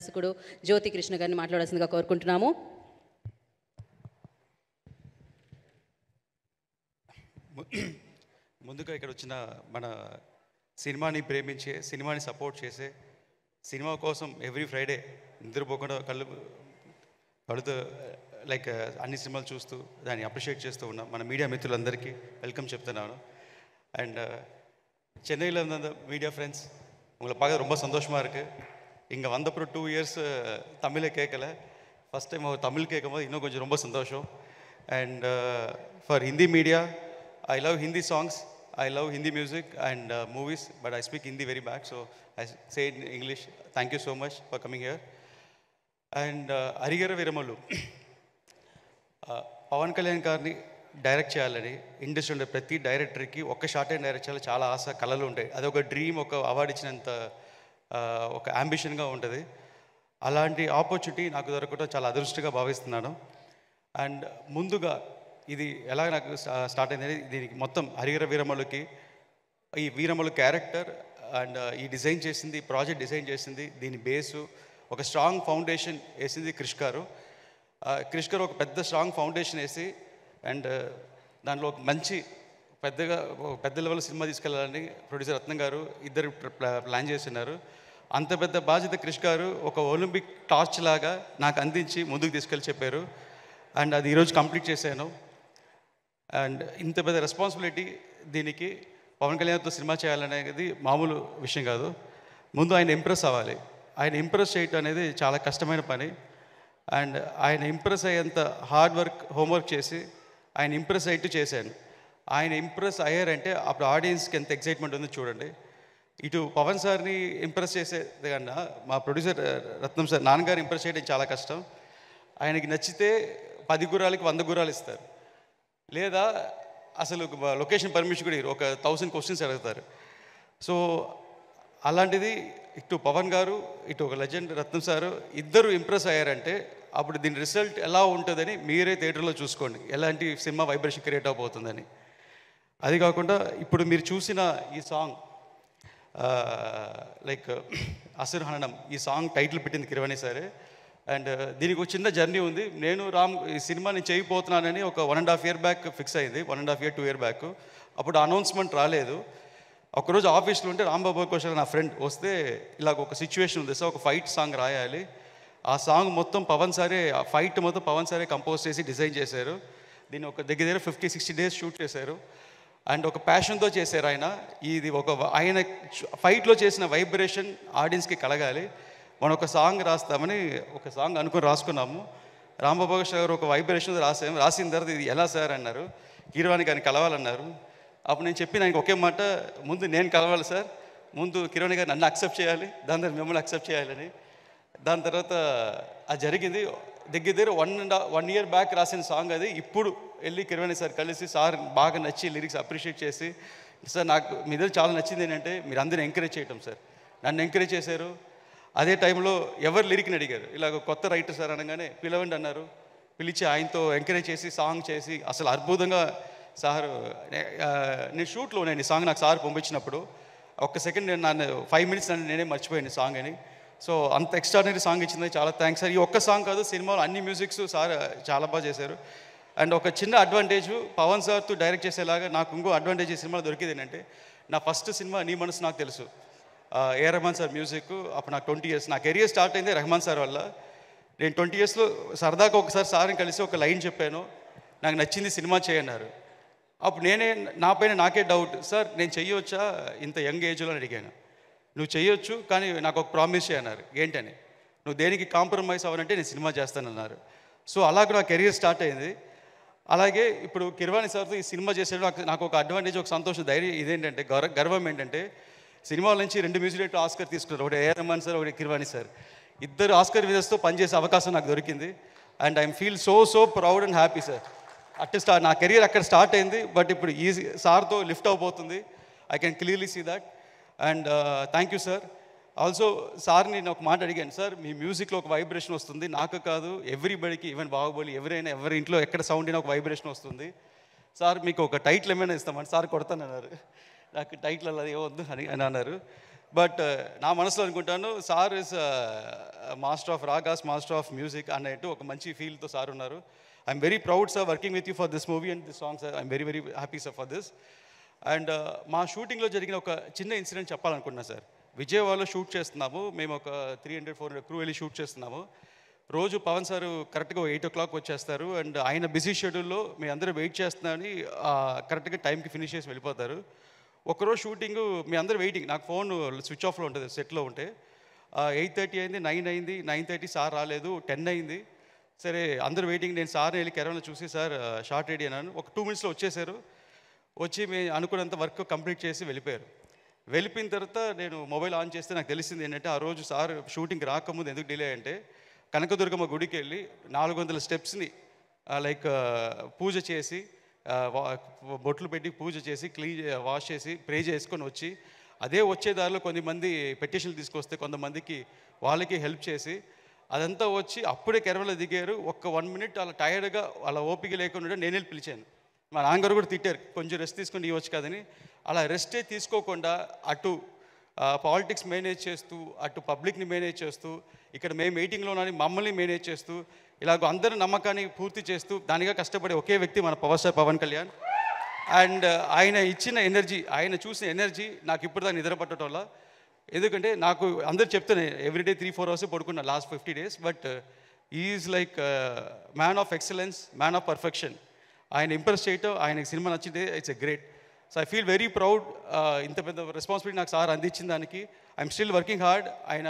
దర్శకుడు జ్యోతి కృష్ణ గారిని మాట్లాడాల్సిందిగా కోరుకుంటున్నాము. ముందుగా ఇక్కడ వచ్చిన మన సినిమాని ప్రేమించే, సినిమాని సపోర్ట్ చేసే, సినిమా కోసం ఎవ్రీ ఫ్రైడే నిద్రపోకుండా కళ్ళుతో లైక్ అన్ని సినిమాలు చూస్తూ దాన్ని అప్రిషియేట్ చేస్తూ ఉన్నాం మన మీడియా మిత్రులందరికీ వెల్కమ్ చెప్తున్నాను. అండ్ சென்னையில் இருந்த அந்த மீடியா ஃப்ரெண்ட்ஸ் உங்களை பார்க்க ரொம்ப சந்தோஷமாக இருக்குது. இங்கே வந்தப்புறம் 2 இயர்ஸ் தமிழை கேட்கல, ஃபஸ்ட் டைம் தமிழ் கேட்கும்போது இன்னும் கொஞ்சம் ரொம்ப சந்தோஷம். And for Hindi media, I love Hindi songs, I love Hindi music and movies, but I speak Hindi very bad, so I say it in English. Thank you so much for coming here. And Arigara Veeramallu, Pawan Kalyan గారిని direct చేయాలని industry ఉండే ప్రతి డైరెక్టర్కి ఒక్క short and direct చేయాలి చాలా ఆశ, కళలు ఉంటాయి. అది ఒక డ్రీమ్, ఒక అవార్డు ఇచ్చినంత ఒక అంబిషన్గా ఉంటుంది. అలాంటి ఆపర్చునిటీ నాకు దొరకడం చాలా అదృష్టంగా భావిస్తున్నాను. అండ్ ముందుగా ఇది ఎలా నాకు స్టార్ట్ అయింది, దీనికి మొత్తం హరిహర వీరమల్లుకి ఈ వీరమల్లు క్యారెక్టర్ అండ్ ఈ డిజైన్ చేసింది, ఈ ప్రాజెక్ట్ డిజైన్ చేసింది, దీని బేసు ఒక స్ట్రాంగ్ ఫౌండేషన్ వేసింది క్రిష్ గారు. క్రిష్ గారు ఒక పెద్ద స్ట్రాంగ్ ఫౌండేషన్ వేసి అండ్ దాంట్లో ఒక మంచి పెద్ద లెవెల్ సినిమా తీసుకెళ్ళాలని ప్రొడ్యూసర్ రత్నం గారు ఇద్దరు ప్లాన్ చేస్తున్నారు. అంత పెద్ద బాధ్యత క్రిష్ గారు ఒక ఒలింపిక్ టార్చ్ లాగా నాకు అందించి ముందుకు తీసుకెళ్ళి చెప్పారు. అండ్ అది ఈరోజు కంప్లీట్ చేశాను. అండ్ ఇంత పెద్ద రెస్పాన్సిబిలిటీ దీనికి పవన్ కళ్యాణ్తో సినిమా చేయాలనేది మామూలు విషయం కాదు. ముందు ఆయన ఇంప్రెస్ అవ్వాలి. ఆయన ఇంప్రెస్ చేయటం అనేది చాలా కష్టమైన పని. అండ్ ఆయన ఇంప్రెస్ అయ్యేంత హార్డ్ వర్క్, హోంవర్క్ చేసి ఆయన ఇంప్రెస్ అయ్యేట్టు చేశాను. ఆయన ఇంప్రెస్ అయ్యారంటే అప్పుడు ఆడియన్స్కి ఎంత ఎక్సైట్మెంట్ ఉందో చూడండి. ఇటు పవన్ సార్ని ఇంప్రెస్ చేసేది కన్నా మా ప్రొడ్యూసర్ రత్నం సార్, నాన్నగారు ఇంప్రెస్ చేయడం చాలా కష్టం. ఆయనకి నచ్చితే 10 గుర్రాలకి 100 గుర్రాలు ఇస్తారు, లేదా అసలు లొకేషన్ పర్మిషన్ కూడా ఒక 1000 క్వశ్చన్స్ అడుగుతారు. సో అలాంటిది ఇటు పవన్ గారు, ఇటు ఒక లెజెండ్ రత్నం సారు ఇద్దరు ఇంప్రెస్ అయ్యారంటే అప్పుడు దీని రిజల్ట్ ఎలా ఉంటుందని మీరే థియేటర్లో చూసుకోండి, ఎలాంటి సినిమా వైబ్రేషన్ క్రియేట్ అవబోతుందని. అది కాకుండా ఇప్పుడు మీరు చూసిన ఈ సాంగ్ లైక్ అసుర్ హననం, ఈ సాంగ్ టైటిల్ పెట్టింది కిరవాణి సారే. అండ్ దీనికి ఒక చిన్న జర్నీ ఉంది. నేను ఈ సినిమా నేను చేయబోతున్నానని ఒక 1.5 year బ్యాక్ ఫిక్స్ అయింది, 1.5 year 2 year బ్యాక్. అప్పుడు అనౌన్స్మెంట్ రాలేదు. ఒకరోజు ఆఫీస్లో ఉంటే రాంబాబు కోశల్ నా ఫ్రెండ్ వస్తే ఇలాగ ఒక సిచ్యువేషన్ ఉంది సార్, ఒక ఫైట్ సాంగ్ రాయాలి. ఆ సాంగ్ మొత్తం పవన్ సారే, ఆ ఫైట్ మొత్తం పవన్ సారే కంపోజ్ చేసి డిజైన్ చేశారు. దీన్ని ఒక దగ్గర 50-60 days షూట్ చేశారు. అండ్ ఒక ప్యాషన్తో చేశారు ఆయన. ఇది ఆయన ఫైట్లో చేసిన వైబ్రేషన్ ఆడియన్స్కి కలగాలి. మనం ఒక సాంగ్ రాస్తామని ఒక సాంగ్ అనుకుని రాసుకున్నాము. రాంబాబు గారు ఒక వైబ్రేషన్ రాసాము. రాసిన తర్వాత ఇది ఎలా సార్ అన్నారు, కీరవాణి గారిని కలవాలన్నారు. అప్పుడు నేను చెప్పిన ఆయనకి ఒకే మాట, ముందు నేను కలవాలి సార్, ముందు కిరవాణి గారు నన్ను అక్సెప్ట్ చేయాలి, దాని తర్వాత మిమ్మల్ని అక్సెప్ట్ చేయాలని. దాని తర్వాత అది జరిగింది. దగ్గర 1 year బ్యాక్ రాసిన సాంగ్ అది. ఇప్పుడు వెళ్ళి కిరవాణి సార్ కలిసి సార్ బాగా నచ్చి లిరిక్స్ అప్రిషియేట్ చేసి, సార్ నాకు మీ దగ్గర చాలా నచ్చింది ఏంటంటే మీరు అందరూ ఎంకరేజ్ చేయటం సార్, నన్ను ఎంకరేజ్ చేశారు. అదే టైంలో ఎవరు లిరిక్ని అడిగారు, ఇలాగ కొత్త రైటర్ సార్ అనగానే పిలవండి అన్నారు. పిలిచి ఆయనతో ఎంకరేజ్ చేసి సాంగ్ చేసి అసలు అద్భుతంగా సార్. నేను షూట్లో నేను ఈ సాంగ్ నాకు సార్ పంపించినప్పుడు ఒక్క సెకండ్ నన్ను 5 minutes నేనే మర్చిపోయాను ఈ సాంగ్ అని. సో అంత ఎక్స్ట్రాడినరీ సాంగ్ ఇచ్చింది, చాలా థ్యాంక్స్ సార్. ఈ ఒక్క సాంగ్ కాదు, సినిమాలో అన్ని మ్యూజిక్స్ సార్ చాలా బాగా చేశారు. అండ్ ఒక చిన్న అడ్వాంటేజ్ పవన్ సార్తో డైరెక్ట్ చేసేలాగా నాకు ఇంకో అడ్వాంటేజ్ ఈ సినిమాలో దొరికింది ఏంటంటే, నా ఫస్ట్ సినిమా నీ మనసు నాకు తెలుసు, ఏ రెహమాన్ సార్ మ్యూజిక్. అప్పుడు నాకు 20 years, నా కెరియర్ స్టార్ట్ అయింది రెహమాన్ సార్ వల్ల. నేను 20 yearsలో సరదాగా ఒకసారి సార్ని కలిసి ఒక లైన్ చెప్పాను, నాకు నచ్చింది సినిమా చేయన్నారు. అప్పుడు నా పైన నాకే డౌట్, సార్ నేను చెయ్యొచ్చా ఇంత యంగ్ ఏజ్లో అని అడిగాను. నువ్వు చెయ్యొచ్చు, కానీ నాకు ఒక ప్రామిస్ చేయన్నారు. ఏంటని, నువ్వు దేనికి కాంప్రమైజ్ అవ్వనంటే నేను సినిమా చేస్తానన్నారు. సో అలాగే నా కెరియర్ స్టార్ట్ అయింది. అలాగే ఇప్పుడు కిరవాణి సార్తో ఈ సినిమా చేసేటప్పుడు నాకు ఒక అడ్వాంటేజ్, ఒక సంతోషం, ధైర్యం ఇదేంటంటే గర్వం ఏంటంటే, సినిమాల నుంచి 2 మ్యూజిక్ డైరెక్టర్లు ఆస్కర్ తీసుకున్నారు. ఒకటి ఏ రెహమాన్ సార్, ఒకటి కిరవాణి సార్. ఇద్దరు ఆస్కర్ విజర్స్తో పనిచేసే అవకాశం నాకు దొరికింది. And I'm feel so proud and happy sir. నా కెరియర్ అక్కడ స్టార్ట్ అయింది, బట్ ఇప్పుడు ఈ సార్తో లిఫ్ట్ అవబోతుంది. I can clearly see that. And thank you sir. Also సార్ని నేను ఒక మాట అడిగాను, సార్ మీ మ్యూజిక్లో ఒక వైబ్రేషన్ వస్తుంది, నాకు కాదు ఎవ్రీబడికి, ఈవెన్ బాహుబలి ఎవరి ఇంట్లో ఎక్కడ సౌండ్ అయినా ఒక వైబ్రేషన్ వస్తుంది సార్, మీకు ఒక టైటిల్ ఏమైనా ఇస్తామని. సార్ కొడతానన్నారు. నాకు టైటిల్ అలా ఏమొద్దు అని అన్నారు. బట్ నా మనసులో అనుకుంటాను sir is master of ragas, master of music అన్నట్టు ఒక మంచి ఫీల్తో సార్ ఉన్నారు. I'm very proud sir working with you for this movie and this song sir. I'm very very happy sir for this. And మా షూటింగ్లో జరిగిన ఒక చిన్న ఇన్సిడెంట్ చెప్పాలనుకుంటున్నాను సార్. విజయవాడలో షూట్ చేస్తున్నాము, మేము ఒక 300-400 క్రూ వెళ్ళి షూట్ చేస్తున్నాము. రోజు పవన్ సార్ కరెక్ట్గా 8 o'clock వచ్చేస్తారు. అండ్ ఆయన బిజీ షెడ్యూల్లో మీ అందరూ వెయిట్ చేస్తున్నారని కరెక్ట్గా టైంకి ఫినిష్ చేసి వెళ్ళిపోతారు. ఒకరోజు షూటింగ్ మీ అందరూ వెయిటింగ్, నాకు ఫోన్ స్విచ్ ఆఫ్లో ఉంటుంది సెట్లో ఉంటే. 8:30 అయింది, 9 అయింది, 9:30 సార్ రాలేదు, 10 అయింది. సరే అందరూ వెయిటింగ్. నేను సార్ని వెళ్ళి కెరవన్లో చూసి సార్ షార్ట్ రెడీ అన్నాను. ఒక 2 minutesలో వచ్చేసారు. వచ్చి మేము అనుకున్నంత వర్క్ కంప్లీట్ చేసి వెళ్ళిపోయారు. వెళ్ళిపోయిన తర్వాత నేను మొబైల్ ఆన్ చేస్తే నాకు తెలిసింది ఏంటంటే ఆ రోజు సార్ షూటింగ్ రాకముందు ఎందుకు డిలే అంటే కనకదుర్గమ్మ గుడికి వెళ్ళి 400 స్టెప్స్ని లైక్ పూజ చేసి బొట్లు పెట్టి పూజ చేసి వాష్ చేసి ప్రే చేసుకొని వచ్చి అదే వచ్చే దారిలో కొంతమంది పెటిషన్లు తీసుకొస్తే కొంతమందికి వాళ్ళకి హెల్ప్ చేసి అదంతా వచ్చి అప్పుడే కెరవలో దిగారు. ఒక్క 1 minute అలా టైర్డ్గా అలా ఓపిక లేకుండా నేను వెళ్ళి పిలిచాను. మా నాన్నగారు కూడా తిట్టారు, కొంచెం రెస్ట్ తీసుకొని ఇవ్వచ్చు కదని. అలా రెస్టే తీసుకోకుండా అటు పాలిటిక్స్ మేనేజ్ చేస్తూ, అటు పబ్లిక్ని మేనేజ్ చేస్తూ, ఇక్కడ మేము మీటింగ్లోనని మమ్మల్ని మేనేజ్ చేస్తూ, ఇలాగ అందరి నమ్మకాన్ని పూర్తి చేస్తూ దానిగా కష్టపడే ఒకే వ్యక్తి మన power star Pawan Kalyan. And ఆయన ఇచ్చిన ఎనర్జీ, ఆయన చూసిన ఎనర్జీ నాకు ఇప్పుడు దాకా నిద్ర పట్టడం వల్ల. ఎందుకంటే నాకు అందరు చెప్తాను ఎవ్రీడే 3-4 hours పడుకున్నా last 50 days. But is like man of excellence, man of perfection. ఆయన ఇంప్రెస్ చేయటం, ఆయనకి సినిమా నచ్చితే it's a great. So I feel very proud. ఇంత పెద్ద రెస్పాన్సిబిలిటీ నాకు సార్ అందించిన దానికి ఐఎమ్ స్టిల్ వర్కింగ్ హార్డ్ ఆయన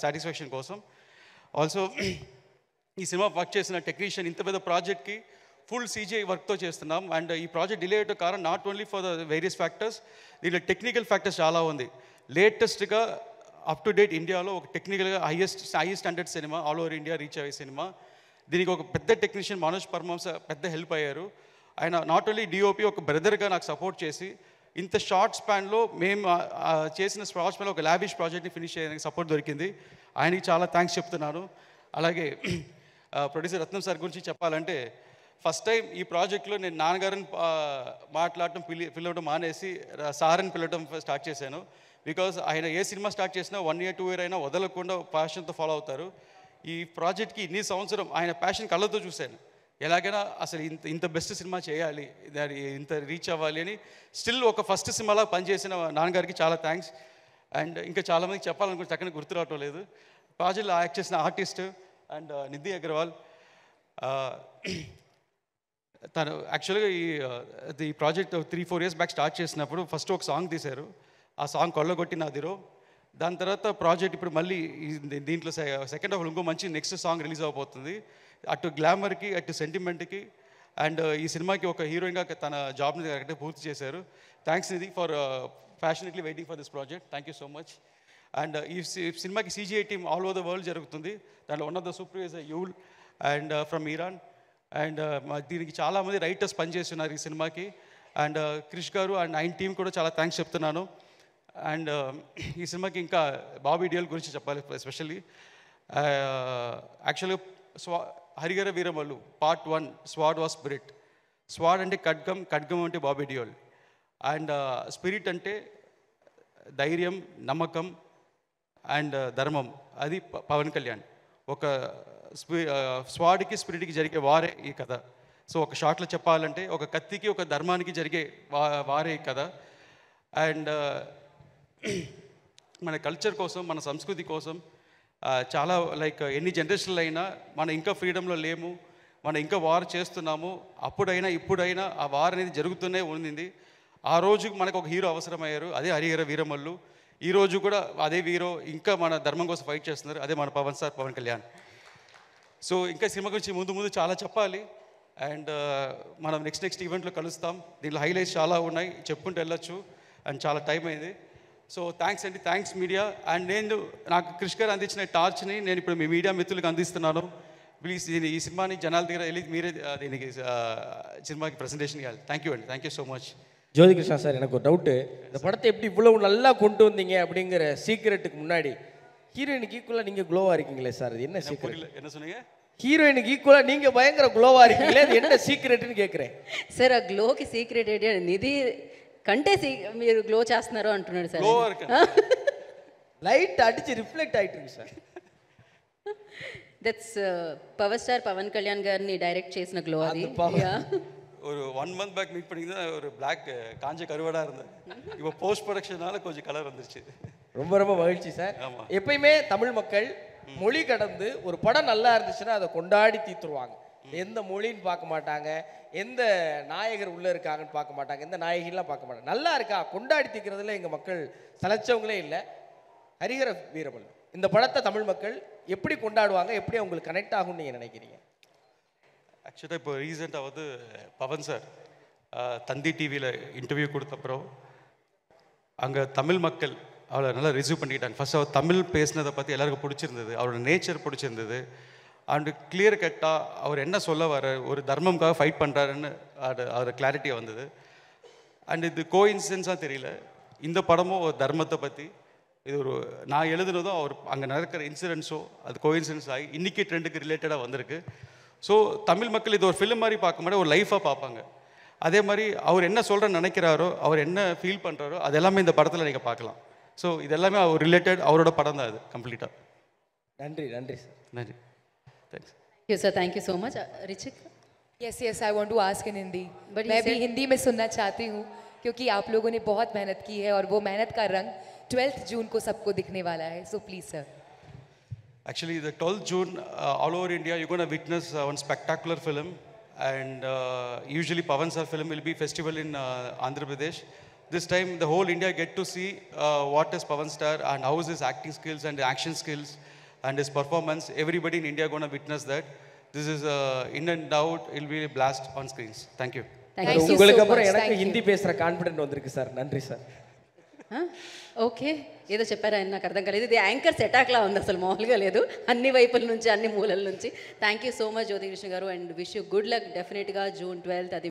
సాటిస్ఫాక్షన్ కోసం. ఆల్సో ఈ సినిమా వర్క్ చేసిన టెక్నీషియన్, ఇంత పెద్ద ప్రాజెక్ట్కి ఫుల్ CGI వర్క్తో చేస్తున్నాం. అండ్ ఈ ప్రాజెక్ట్ డిలే అయ్యే కారణం not only for the various factors, దీంట్లో టెక్నికల్ ఫ్యాక్టర్స్ చాలా ఉంది. లేటెస్ట్గా అప్ టు డేట్ ఇండియాలో ఒక టెక్నికల్గా highest standard cinema all over India reach అయ్యే సినిమా. దీనికి ఒక పెద్ద టెక్నీషియన్ మనోజ్ పర్మాంస పెద్ద హెల్ప్ అయ్యారు. ఆయన నాట్ ఓన్లీ DOP, ఒక బ్రదర్గా నాకు సపోర్ట్ చేసి ఇంత షార్ట్ స్పాన్లో మేము చేసిన షార్ట్ స్పాన్లో ఒక లావిష్ ప్రాజెక్ట్ని ఫినిష్ చేయడానికి సపోర్ట్ దొరికింది. ఆయనకి చాలా థ్యాంక్స్ చెప్తున్నాను. అలాగే ప్రొడ్యూసర్ రత్నం సార్ గురించి చెప్పాలంటే ఫస్ట్ టైం ఈ ప్రాజెక్ట్లో నేను నాన్నగారిని మాట్లాడటం పిలవడం మానేసి సార్ని పిలవడం స్టార్ట్ చేశాను. బికాజ్ ఆయన ఏ సినిమా స్టార్ట్ చేసినా 1 year 2 year అయినా వదలకుండా ప్యాషన్తో ఫాలో అవుతారు. ఈ ప్రాజెక్ట్కి ఇన్ని సంవత్సరం ఆయన ప్యాషన్ కళ్ళతో చూశాను. ఎలాగైనా అసలు ఇంత బెస్ట్ సినిమా చేయాలి, ఇంత రీచ్ అవ్వాలి అని స్టిల్ ఒక ఫస్ట్ సినిమాలా పనిచేసిన నాన్నగారికి చాలా థ్యాంక్స్. అండ్ ఇంకా చాలామందికి చెప్పాలనుకుంటే చక్కని గుర్తు రావటం లేదు. ప్రాజెక్ట్లో యాక్ట్ చేసిన ఆర్టిస్ట్ అండ్ నిధి అగర్వాల్, తను యాక్చువల్గా ఈ ప్రాజెక్ట్ 3-4 years బ్యాక్ స్టార్ట్ చేసినప్పుడు ఫస్ట్ ఒక సాంగ్ తీశారు. ఆ సాంగ్ కొల్లగొట్టి నాదిరో. దాని తర్వాత ప్రాజెక్ట్ ఇప్పుడు మళ్ళీ దీంట్లో సెకండ్ హాఫ్ ఇంకో మంచి నెక్స్ట్ సాంగ్ రిలీజ్ అవబోతుంది. అటు గ్లామర్కి, అటు సెంటిమెంట్కి. అండ్ ఈ సినిమాకి ఒక హీరోయిన్గా తన జాబ్ని కరెక్ట్గా పూర్తి చేశారు. Thanks Nidhi for passionately waiting for this project. Thank you so much. And ఈ సినిమాకి CGI team all over the world జరుగుతుంది. దాంట్లో one of the supervisor you'll and from Iran. And దీనికి చాలామంది రైటర్స్ పనిచేస్తున్నారు ఈ సినిమాకి. అండ్ క్రిష్ గారు అండ్ ఆయన టీం కూడా చాలా థ్యాంక్స్ చెప్తున్నాను. అండ్ ఈ సినిమాకి ఇంకా బాబీ డియోల్ గురించి చెప్పాలి ఎస్పెషల్లీ. యాక్చువల్గా Harihara Veeramallu Part 1 sword was spirit. Sword అంటే ఖడ్గం, ఖడ్గం అంటే బాబీ డియోల్. అండ్ స్పిరిట్ అంటే ధైర్యం, నమ్మకం అండ్ ధర్మం. అది పవన్ కళ్యాణ్. ఒక స్వాడ్కి స్పిరిట్కి జరిగే వారే ఈ కథ. సో ఒక షార్ట్లో చెప్పాలంటే ఒక కత్తికి ఒక ధర్మానికి జరిగే వారే ఈ కథ. అండ్ మన కల్చర్ కోసం, మన సంస్కృతి కోసం చాలా లైక్ ఎన్ని జనరేషన్లు అయినా మనం ఇంకా ఫ్రీడంలో లేము, మనం ఇంకా వార్ చేస్తున్నాము. అప్పుడైనా ఇప్పుడైనా ఆ వార్ అనేది జరుగుతూనే ఉంది. ఆ రోజు మనకు ఒక హీరో అవసరమయ్యారు, అదే హరిహర వీరమల్లు. ఈరోజు కూడా అదే హీరో ఇంకా మన ధర్మం కోసం ఫైట్ చేస్తున్నారు, అదే మన పవన్ కళ్యాణ్. సో ఇంకా సినిమా గురించి ముందు చాలా చెప్పాలి. అండ్ మనం నెక్స్ట్ ఈవెంట్లో కలుస్తాం. దీంట్లో హైలైట్స్ చాలా ఉన్నాయి, చెప్పుకుంటూ వెళ్ళొచ్చు. అండ్ చాలా టైం అయింది. సో థ్యాంక్స్ అండి, థ్యాంక్స్ మీడియా. అండ్ నాకు క్రిష్ గారు అందించిన టార్చ్ని నేను ఇప్పుడు మీ మీడియా మిత్రులకు అందిస్తున్నాను. ప్లీజ్ ఈ సినిమాని జనాల దగ్గర వెళ్ళి మీరే దీనికి సినిమాకి ప్రజెంటేషన్ ఇవ్వాలి. థ్యాంక్ యూ అండి, thank you so much. ஜோதிகிருஷ்ணா sir, எனக்கு ஒரு டவுட்டு. இந்த படத்தை எப்படி இவ்வளவு நல்லா கொண்டு வந்தீங்க அப்படிங்கிற சீக்ரெட்டுக்கு முன்னாடி ஹீரோயினுக்கு ஈக்குவலாக நீங்கள் க்ளோவாக இருக்கீங்களே சார், அது என்ன சீக்ரெட்? என்ன சொன்னீங்க? హీరోయిన్కి ఈక్వల్గా நீங்கள் பயங்கர గ్లోవాக இருக்கீங்களே, அது என்ன సీక్రెట్ని కేட்குறேன் సార్. ఆ గ్లోకి సీక్రెట్ ఏంటి? నిధి కంటే మీరు గ్లో చేస్తున్నారు అంటున్నాడు సార్. லைட் அடிச்சு ரிஃப்ளெக்ட் ஆயிட்டு இருக்கு sir. That's power star Pawan Kalyan గారిని డైరెక్ట్ చేసిన గ్లో అది. அந்த power. Yeah. ஒரு 1 month பேக் மீட் பண்ணிங்கன்னா ஒரு பிளாக் காஞ்ச கருவாடாக இருந்தேன். இப்போ போஸ்ட் ப்ரொடக்ஷனால கொஞ்சம் கலர் வந்துருச்சு. ரொம்ப ரொம்ப மகிழ்ச்சி சார். ஆமா. எப்பயுமே தமிழ் மக்கள் மொழி கடந்து ஒரு படம் நல்லா இருந்துச்சுன்னா அதை கொண்டாடி தீத்துருவாங்க. எந்த மொழின்னு பார்க்க மாட்டாங்க, எந்த நாயகர் உள்ள இருக்காங்கன்னு பார்க்க மாட்டாங்க, எந்த நாயகிலாம் பார்க்க மாட்டாங்க. நல்லா இருக்கா கொண்டாடி தீக்கிறதுல எங்கள் மக்கள் சலைச்சவங்களே இல்லை. ஹரிஹர வீரமல்லு இந்த படத்தை தமிழ் மக்கள் எப்படி கொண்டாடுவாங்க, எப்படி அவங்களுக்கு கனெக்ட் ஆகும்னு நீங்கள் நினைக்கிறீங்க? ஆக்சுவலாக இப்போ ரீசெண்டாக வந்து பவன் சார் தந்தி டிவியில் இன்டர்வியூ கொடுத்தப்புறம் அங்கே தமிழ் மக்கள் அவளை நல்லா ரிசீவ் பண்ணிக்கிட்டாங்க. ஃபர்ஸ்ட் அவர் தமிழ் பேசினதை பற்றி எல்லாருக்கும் பிடிச்சிருந்தது, அவரோட நேச்சர் பிடிச்சிருந்தது. அண்டு கிளியர் கட்டாக அவர் என்ன சொல்ல வர ஒரு தர்மம்காக ஃபைட் பண்ணுறாருன்னு அது கிளாரிட்டியாக வந்தது. அண்ட் இது கோஇன்சிடென்ஸாக தெரியல, இந்த படமும் ஒரு தர்மத்தை பற்றி இது ஒரு நான் எழுதுனதும் அவர் அங்கே நடக்கிற இன்சிடென்ட்ஸோ அது கோஇன்சிடென்ஸ் ஆகி இன்றைக்கி ட்ரெண்டுக்கு ரிலேட்டடாக வந்திருக்கு. ஸோ தமிழ் மக்கள் இது ஒரு ஃபிலிம் மாதிரி பார்க்க மாட்டே ஒரு லைஃபாக பார்ப்பாங்க. அதே மாதிரி அவர் என்ன சொல்கிறேன்னு நினைக்கிறாரோ, அவர் என்ன ஃபீல் பண்ணுறாரோ அது எல்லாமே இந்த படத்தில் நீங்கள் பார்க்கலாம். ஸோ இது எல்லாமே அவர் ரிலேட்டட் அவரோட படம் தான் இது கம்ப்ளீட்டாக. நன்றி நன்றி சார். நன்றி, thanks. Thank you, sir. Thank you so much. Richik? Yes yes I want to ask in Hindi. But you मैं भी said- हिंदी में सुनना चाहती हूँ क्योंकि आप लोगों ने बहुत मेहनत की है और वो मेहनत का रंग 12th जून को सबको दिखने वाला है. So please sir. Actually, the 12th June, all over India, you're going to witness one spectacular film. And usually Pavan Sir film will be festival in Andhra Pradesh. This time, the whole India get to see what is Pavan Star and how is his acting skills and action skills and his performance. Everybody in India going to witness that. This is in and out, it will be a blast on screens. Thank you. Thank Thank you. you. உங்களுக்கு so அப்புறம் much. எனக்கு Thank you. Hindi பேசுகிற confident வந்திருக்கு sir. நன்றி sir. Okay, ఏదో చెప్పారా ఆయన నాకు అర్థం కాలేదు. ఇది యాంకర్స్ అటాక్లా ఉంది, అసలు మామూలుగా లేదు. అన్ని వైపుల నుంచి అన్ని మూలల నుంచి. థ్యాంక్ యూ సో మచ్ జ్యోతి కృష్ణ గారు and wish you good luck. డెఫినెట్గా June 12th అది